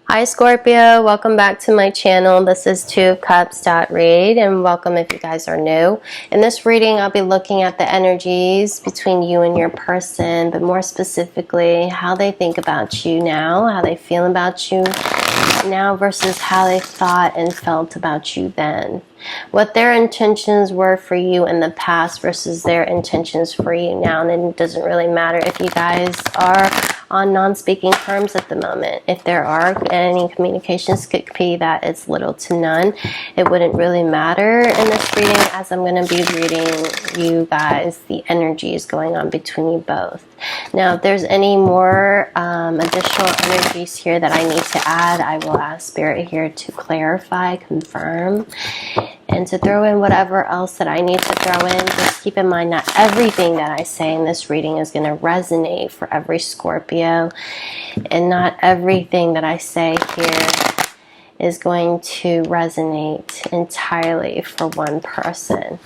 Hi Scorpio, welcome back to my channel. This is twofcups.read and welcome if you guys are new. In this reading, I'll be looking at the energies between you and your person, but more specifically, how they think about you now, how they feel about you now versus how they thought and felt about you then. What their intentions were for you in the past versus their intentions for you now. And it doesn't really matter if you guys are on non-speaking terms at the moment. If there are any communications, could be that it's little to none. It wouldn't really matter in this reading, as I'm going to be reading you guys the energies going on between you both. Now, if there's any more additional energies here that I need to add, I will ask Spirit here to clarify, confirm, and to throw in whatever else that I need to throw in. Just keep in mind not everything that I say in this reading is going to resonate for every Scorpio, and not everything that I say here is going to resonate entirely for one person.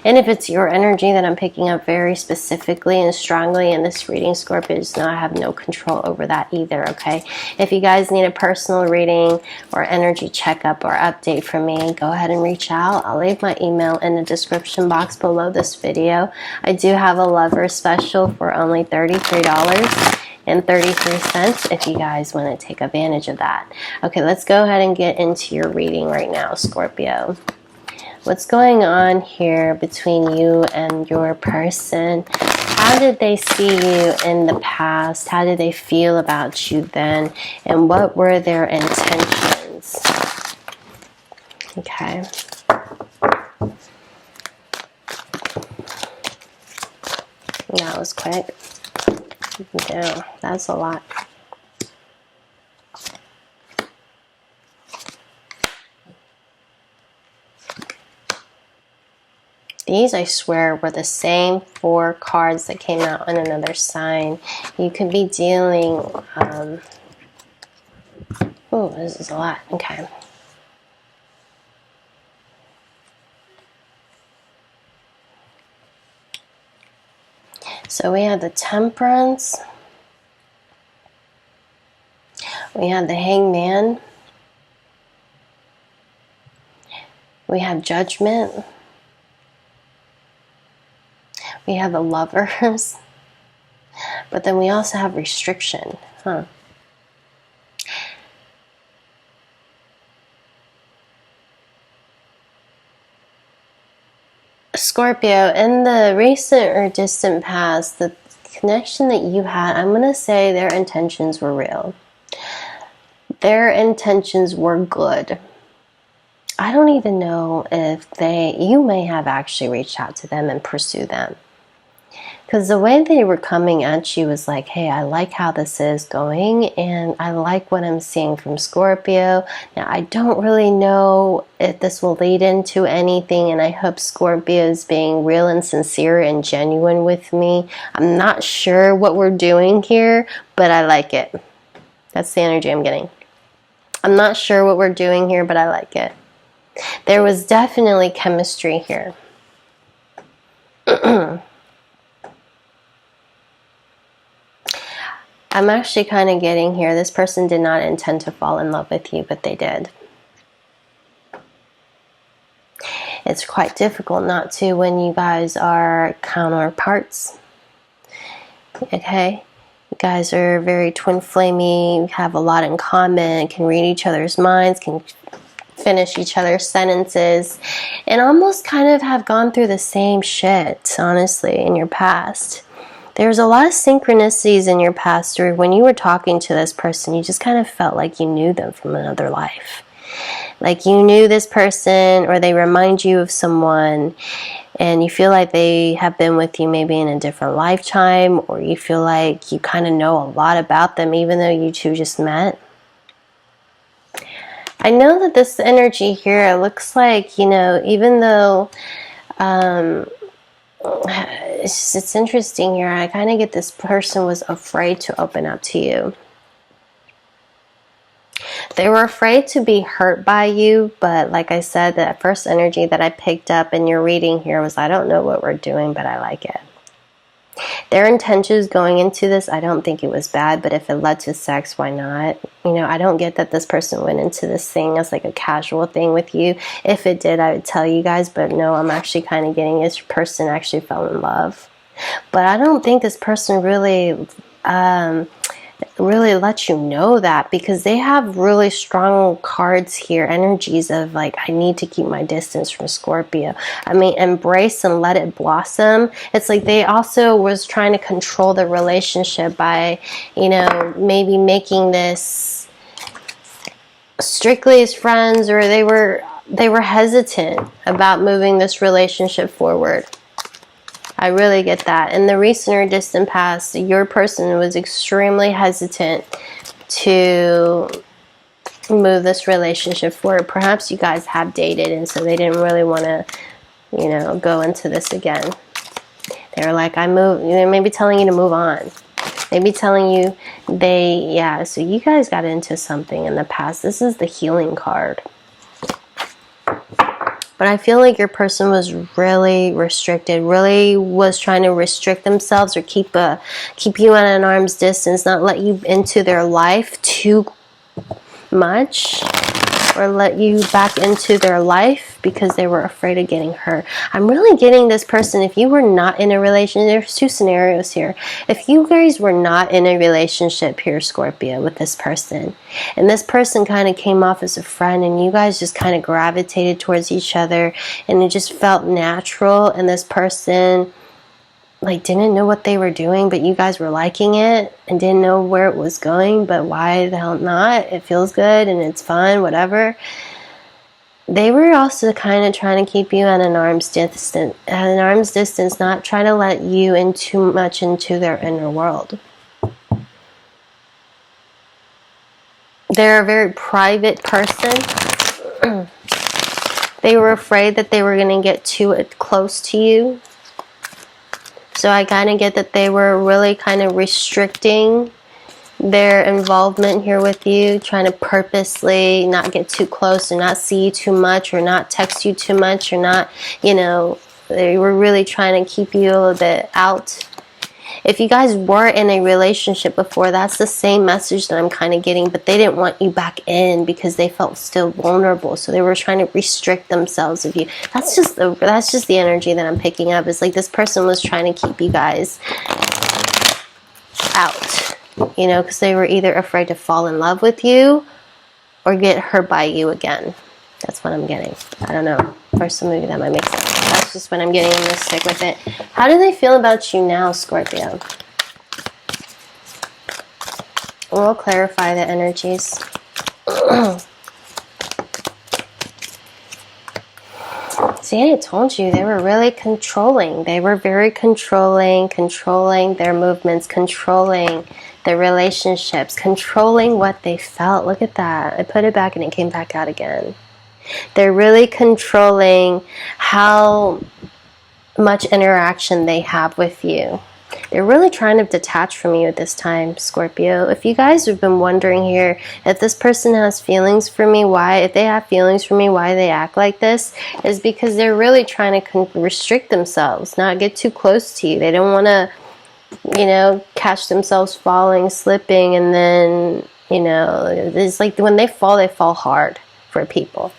And if it's your energy that I'm picking up very specifically and strongly in this reading, Scorpio, just know I have no control over that either, okay? If you guys need a personal reading or energy checkup or update from me, go ahead and reach out. I'll leave my email in the description box below this video. I do have a lover special for only $33.33 if you guys want to take advantage of that. Okay, let's go ahead and get into your reading right now, Scorpio. What's going on here between you and your person? How did they see you in the past? How did they feel about you then? And what were their intentions? Okay. That was quick. Yeah, that's a lot. These, I swear, were the same 4 cards that came out on another sign. You could be dealing... oh, this is a lot. Okay. So we have the Temperance. We have the Hangman. We have Judgment. We have the Lovers. But then we also have Restriction. Huh. Scorpio, in the recent or distant past, the connection that you had, I'm going to say their intentions were real. Their intentions were good. I don't even know if you may have actually reached out to them and pursued them. Because the way they were coming at you was like, hey, I like how this is going, and I like what I'm seeing from Scorpio. Now, I don't really know if this will lead into anything, and I hope Scorpio is being real and sincere and genuine with me. I'm not sure what we're doing here, but I like it. That's the energy I'm getting. I'm not sure what we're doing here, but I like it. There was definitely chemistry here. I'm actually kind of getting here, this person did not intend to fall in love with you, but they did. It's quite difficult not to when you guys are counterparts. Okay? You guys are very twin flamey, have a lot in common, can read each other's minds, can finish each other's sentences, and almost kind of have gone through the same shit, honestly, in your past. There's a lot of synchronicities in your past, or when you were talking to this person, you just kind of felt like you knew them from another life. Like you knew this person, or they remind you of someone, and you feel like they have been with you maybe in a different lifetime, or you feel like you kind of know a lot about them even though you two just met. I know that this energy here, it looks like, you know, even though it's interesting here, I kind of get this person was afraid to open up to you. They were afraid to be hurt by you, but like I said, that first energy that I picked up in your reading here was, I don't know what we're doing, but I like it. Their intentions going into this, I don't think it was bad, but if it led to sex, why not? You know, I don't get that this person went into this thing as like a casual thing with you. If it did, I would tell you guys, but no, I'm actually kind of getting this person actually fell in love. But I don't think this person really let you know that, because they have really strong cards here, energies of like, I need to keep my distance from Scorpio. I mean, embrace and let it blossom. It's like they also was trying to control the relationship by, you know, maybe making this strictly as friends, or they were hesitant about moving this relationship forward. I really get that. In the recent or distant past, your person was extremely hesitant to move this relationship forward. Perhaps you guys have dated, and so they didn't really want to, you know, go into this again. They were like, they're maybe telling you to move on. Maybe telling you so you guys got into something in the past. This is the healing card. But I feel like your person was really restricted, really was trying to restrict themselves or keep you at an arm's distance, not let you into their life too much, or let you back into their life because they were afraid of getting hurt. I'm really getting this person, if you were not in a relationship, there's two scenarios here. If you guys were not in a relationship here, Scorpio, with this person, and this person kind of came off as a friend, and you guys just kind of gravitated towards each other, and it just felt natural, and this person like didn't know what they were doing, but you guys were liking it and didn't know where it was going, but why the hell not? It feels good and it's fun, whatever. They were also kind of trying to keep you at an arm's distance, not trying to let you in too much into their inner world. They're a very private person. They were afraid that they were going to get too close to you. So I kind of get that they were really kind of restricting their involvement here with you, trying to purposely not get too close, or not see you too much, or not text you too much, or not, you know, they were really trying to keep you a little bit out. If you guys were in a relationship before, that's the same message that I'm kind of getting, but they didn't want you back in because they felt still vulnerable, so they were trying to restrict themselves of you. That's just the energy that I'm picking up. It's like this person was trying to keep you guys out, you know, because they were either afraid to fall in love with you or get hurt by you again. That's what I'm getting. I don't know. For some of you that might make sense. That's just what I'm getting. I'm going to stick with it. How do they feel about you now, Scorpio? We'll clarify the energies. See, I told you, they were really controlling. They were very controlling their movements, controlling their relationships, controlling what they felt. Look at that. I put it back and it came back out again. They're really controlling how much interaction they have with you. They're really trying to detach from you at this time, Scorpio. If you guys have been wondering here, if this person has feelings for me, if they have feelings for me, why they act like this, is because they're really trying to restrict themselves, not get too close to you. They don't want to, you know, catch themselves falling, slipping, and then, you know, it's like when they fall hard for people.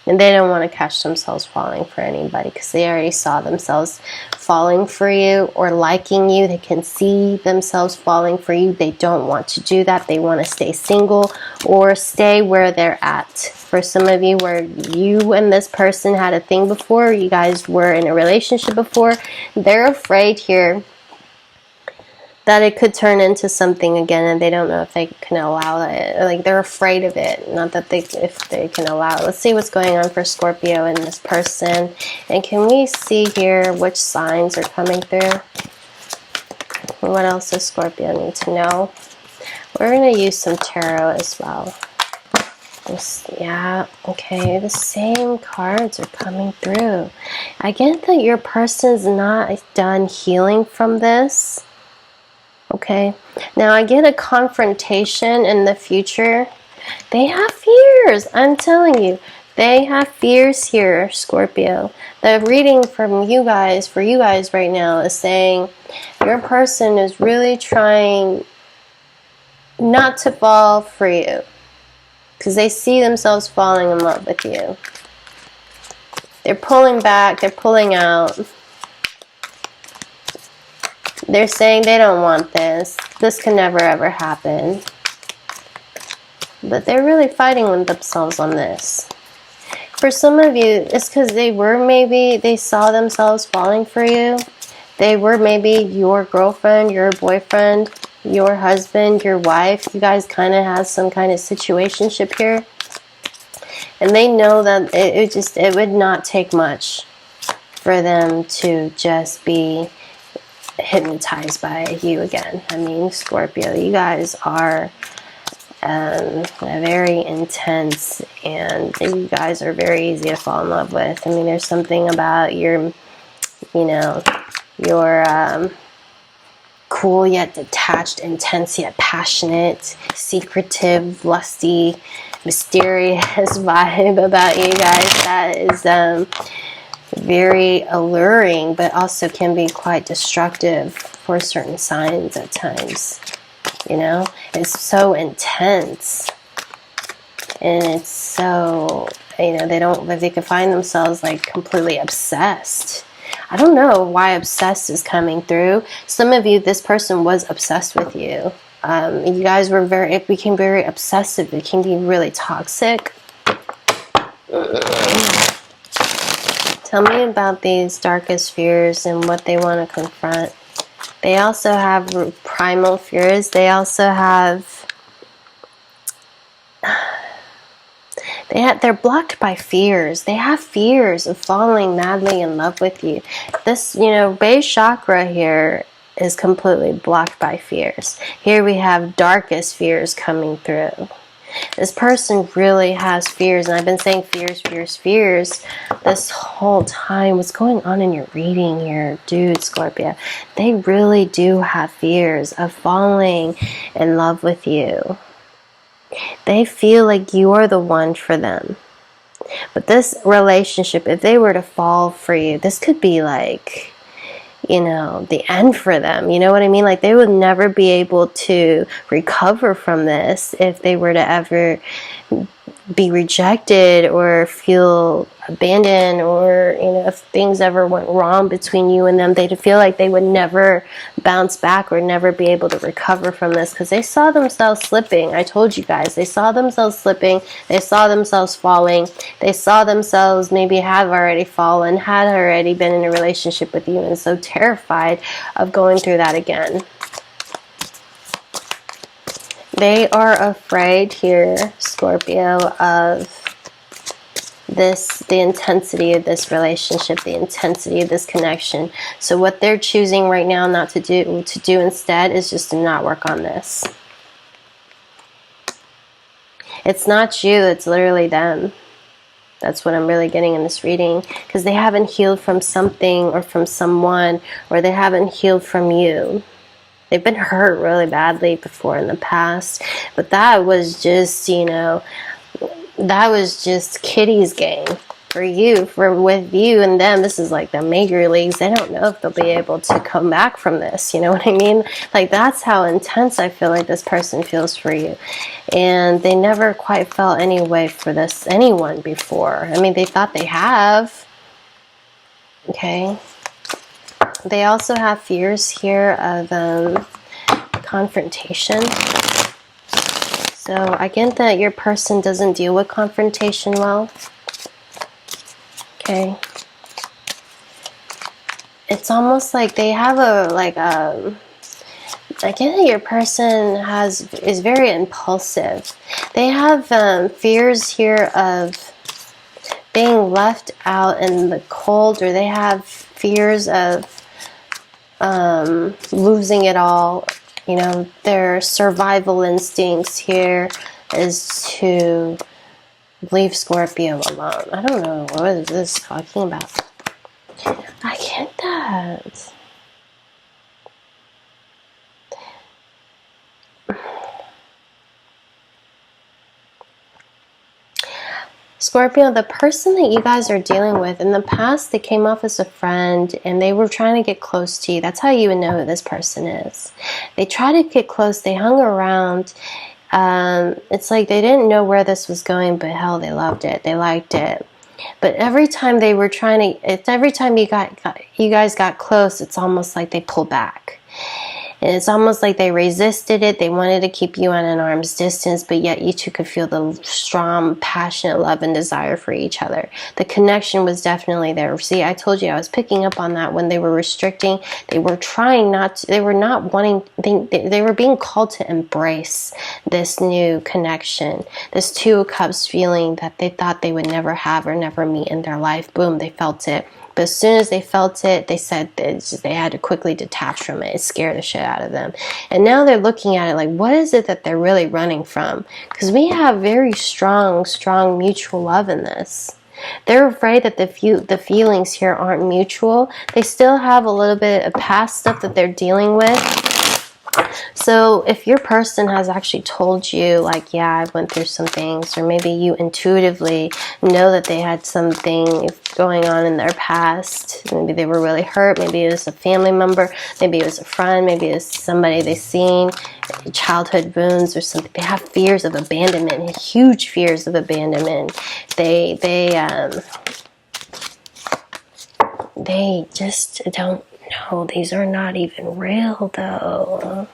And they don't want to catch themselves falling for anybody because they already saw themselves falling for you or liking you. They can see themselves falling for you. They don't want to do that. They want to stay single or stay where they're at. For some of you, where you and this person had a thing before, you guys were in a relationship before, they're afraid here that it could turn into something again, and they don't know if they can allow it. Like, they're afraid of it, not that if they can allow it. Let's see what's going on for Scorpio and this person. And can we see here which signs are coming through? What else does Scorpio need to know? We're going to use some tarot as well. Yeah, okay, the same cards are coming through. I get that your person's not done healing from this. Okay, now I get a confrontation in the future. They have fears, I'm telling you. They have fears here, Scorpio. The reading from you guys, for you guys right now, is saying your person is really trying not to fall for you, because they see themselves falling in love with you. They're pulling back, they're pulling out. They're saying they don't want this. This can never ever happen. But they're really fighting with themselves on this. For some of you, it's because they saw themselves falling for you. They were maybe your girlfriend, your boyfriend, your husband, your wife. You guys kind of have some kind of situationship here. And they know that it would not take much for them to just be hypnotized by you again. I mean, Scorpio, you guys are very intense, and you guys are very easy to fall in love with. I mean, there's something about your cool yet detached, intense yet passionate, secretive, lusty, mysterious vibe about you guys that is very alluring, but also can be quite destructive for certain signs at times. You know, it's so intense, and it's so, they can find themselves like completely obsessed. I don't know why obsessed is coming through. Some of you, this person was obsessed with you. You guys were it became very obsessive. It can be really toxic. Tell me about these darkest fears and what they want to confront. They also have primal fears. They also have... they're blocked by fears. They have fears of falling madly in love with you. This, base chakra here is completely blocked by fears. Here we have darkest fears coming through. This person really has fears, and I've been saying fears, fears, fears this whole time. What's going on in your reading here, dude, Scorpio? They really do have fears of falling in love with you. They feel like you're the one for them. But this relationship, if they were to fall for you, this could be like, the end for them. You know what I mean? Like, they would never be able to recover from this if they were to ever be rejected or feel abandoned, or if things ever went wrong between you and them, they'd feel like they would never bounce back or never be able to recover from this, because they saw themselves slipping. I told you guys, they saw themselves slipping, they saw themselves falling, they saw themselves maybe have already fallen, had already been in a relationship with you, and so terrified of going through that again. They are afraid here, Scorpio, of the intensity of this relationship, the intensity of this connection. So what they're choosing right now not to do instead is just to not work on this. It's not you, it's literally them. That's what I'm really getting in this reading, because they haven't healed from something or from someone, or they haven't healed from you. They've been hurt really badly before in the past, but that was just, that was just kiddies game for you, with you and them. This is like the major leagues. They don't know if they'll be able to come back from this. You know what I mean? Like, that's how intense I feel like this person feels for you. And they never quite felt any way for anyone before. I mean, they thought they have. Okay. They also have fears here of confrontation. So I get that your person doesn't deal with confrontation well. Okay. It's almost like they have I get that your person is very impulsive. They have fears here of being left out in the cold, or they have fears of losing it all. Their survival instincts here is to leave Scorpio alone. I don't know, what is this talking about? I get that. Scorpio, the person that you guys are dealing with, in the past, they came off as a friend and they were trying to get close to you. That's how you would know who this person is. They tried to get close. They hung around. It's like they didn't know where this was going, but hell, they loved it. They liked it. But every time they were trying to, every time you guys got close, it's almost like they pulled back. And it's almost like they resisted it. They wanted to keep you at an arm's distance, but yet you two could feel the strong, passionate love and desire for each other. The connection was definitely there. See, I told you I was picking up on that when they were restricting. They were trying not to, they were not wanting, they were being called to embrace this new connection, this Two of Cups feeling that they thought they would never have or never meet in their life. Boom, they felt it. But as soon as they felt it, they said they had to quickly detach from it. It scared the shit out of them. And now they're looking at it like, what is it that they're really running from? Because we have very strong mutual love in this. They're afraid that the feelings here aren't mutual. They still have a little bit of past stuff that they're dealing with. So if your person has actually told you, like, yeah, I went through some things, or maybe you intuitively know that they had something going on in their past, maybe they were really hurt, maybe it was a family member, maybe it was a friend, maybe it was somebody they've seen, childhood wounds or something. They have fears of abandonment, huge fears of abandonment. They just don't know. These are not even real, though.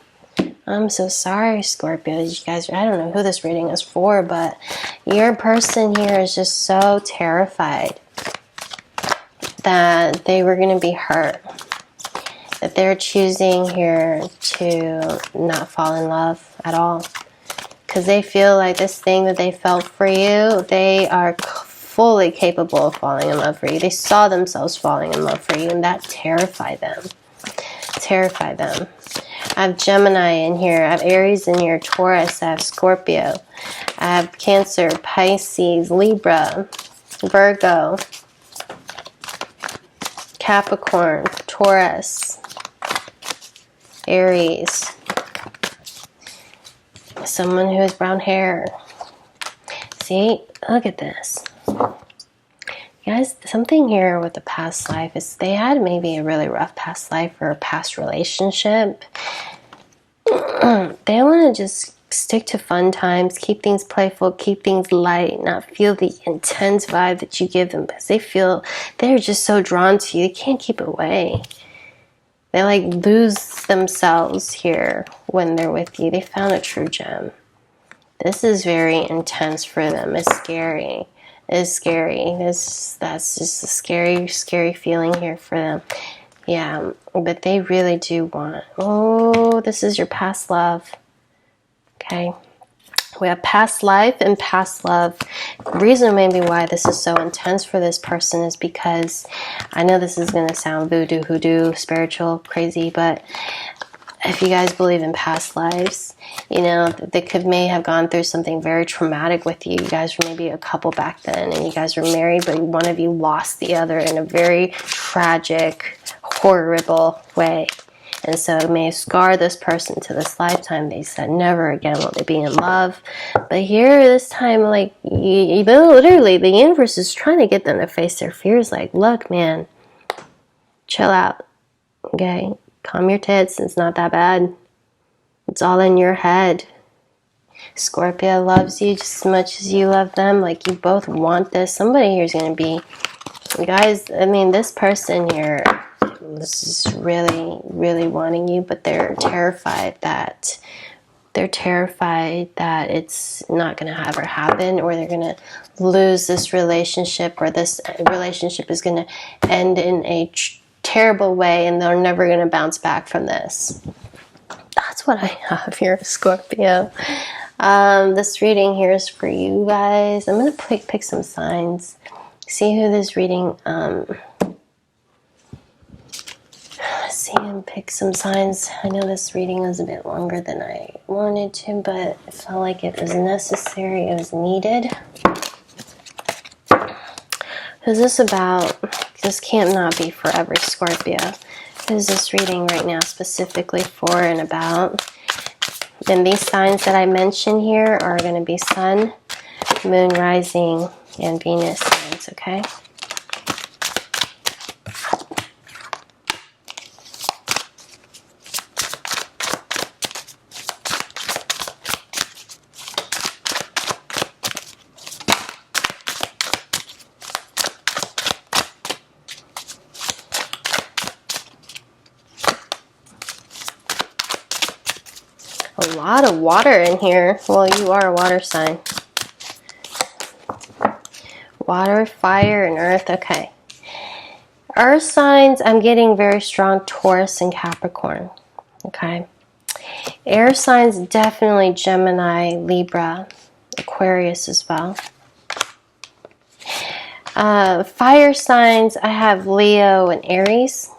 I'm so sorry, Scorpio. You guys, I don't know who this reading is for, but your person here is just so terrified that they were going to be hurt. That they're choosing here to not fall in love at all. Because they feel like this thing that they felt for you, they are fully capable of falling in love for you. They saw themselves falling in love for you, and that terrified them. Terrified them. I have Gemini in here. I have Aries in here, Taurus. I have Scorpio. I have Cancer, Pisces, Libra, Virgo, Capricorn, Taurus, Aries. Someone who has brown hair. See, look at this. Guys, something here with the past life is they had maybe a really rough past life or a past relationship. They want to just stick to fun times, keep things playful, keep things light, not feel the intense vibe that you give them, because they feel they're just so drawn to you. They can't keep away. They like lose themselves here when they're with you. They found a true gem. This is very intense for them. It's scary. It's scary. That's just a scary, scary feeling here for them. Yeah, but they really do want... Oh, this is your past love. Okay. We have past life and past love. The reason maybe why this is so intense for this person is because I know this is going to sound voodoo, hoodoo, spiritual, crazy, but if you guys believe in past lives, you know, they may have gone through something very traumatic with you. You guys were maybe a couple back then and you guys were married, but one of you lost the other in a very tragic, horrible way. And so it may scar this person to this lifetime. They said never again will they be in love. But here this time, like, literally the universe is trying to get them to face their fears. Like, look, man, chill out, okay? Calm your tits. It's not that bad. It's all in your head. Scorpio loves you just as much as you love them. Like, you both want this. Somebody here is going to be... You guys, I mean, this person here... This is really, really wanting you, but they're terrified that it's not going to ever happen, or they're going to lose this relationship, or this relationship is going to end in a terrible way, and they're never going to bounce back from this. That's what I have here, Scorpio. This reading here is for you guys. I'm going to pick some signs. See who this reading... see and pick some signs. I know this reading was a bit longer than I wanted to, but I felt like it was necessary, it was needed. Who's this about? This can't not be forever, Scorpio. Who's this reading right now specifically for and about? Then these signs that I mentioned here are going to be Sun, Moon, rising, and Venus signs, okay? A lot of water in here. Well, you are a water sign. Water, fire, and earth. Okay. Earth signs, I'm getting very strong Taurus and Capricorn. Okay. Air signs, definitely Gemini, Libra, Aquarius as well. Fire signs, I have Leo and Aries.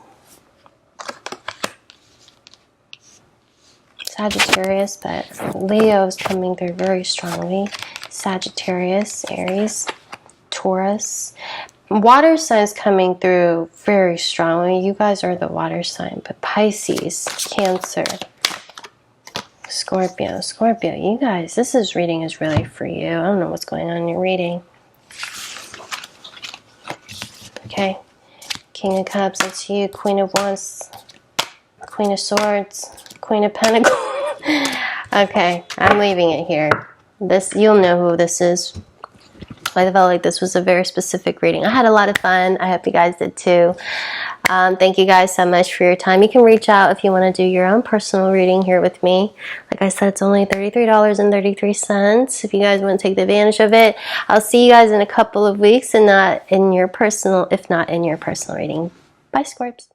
Sagittarius, but Leo is coming through very strongly. Sagittarius, Aries, Taurus. Water signs coming through very strongly. You guys are the water sign, but Pisces, Cancer, Scorpio. Scorpio, you guys, this reading is really for you. I don't know what's going on in your reading. Okay. King of Cups, that's you. Queen of Wands, Queen of Swords, Queen of Pentacles. Okay, I'm leaving it here. This, you'll know who this is. I felt like this was a very specific reading. I had a lot of fun. I hope you guys did too. Thank you guys so much for your time. You can reach out if you want to do your own personal reading here with me. Like I said, it's only $33.33 if you guys want to take advantage of it. I'll see you guys in a couple of weeks and not in your personal, if not in your personal reading. Bye, Scorps.